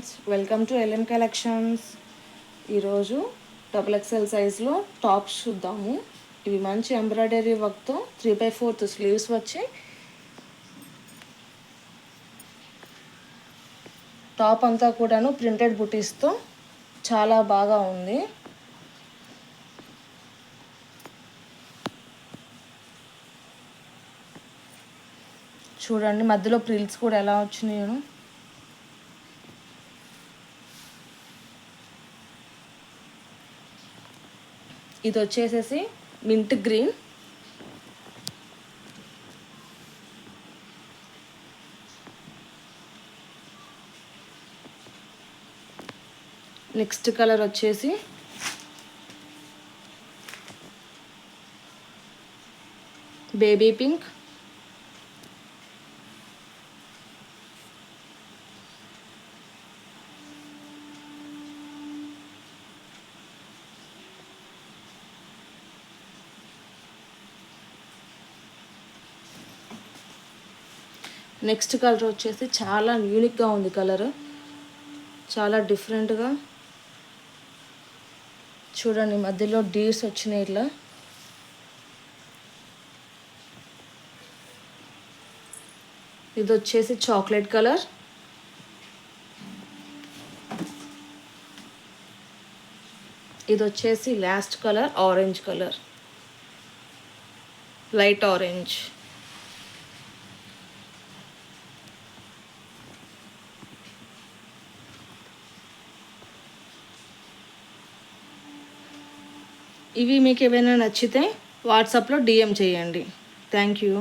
Friends, welcome to LM collections. ఈరోజు XXL సైజ్లో tops చూద్దాము. ఇవి మంచి ఎంబ్రాయిడరీ వర్క్తో 3/4 స్లీవ్స్ వచ్చి టాప్ అంతా కూడాను ప్రింటెడ్ బుటీస్తో చాలా బాగా ఉంది. చూడండి మధ్యలో ప్రిల్స్ కూడా ఎలా వచ్చినాయో. ఇది వచ్చేసేసి మింట్ గ్రీన్, నెక్స్ట్ కలర్ వచ్చేసి బేబీ పింక్, నెక్స్ట్ కలర్ వచ్చేసి చాలా యూనిక్గా ఉంది. కలర్ చాలా డిఫరెంట్గా చూడండి, మధ్యలో డీర్స్ వచ్చినాయి ఇట్లా. ఇది వచ్చేసి చాక్లెట్ కలర్, ఇది వచ్చేసి last colour orange colour, light orange. ఇవి మీకు ఏమైనా నచ్చితే వాట్సాప్లో DM చేయండి. Thank you.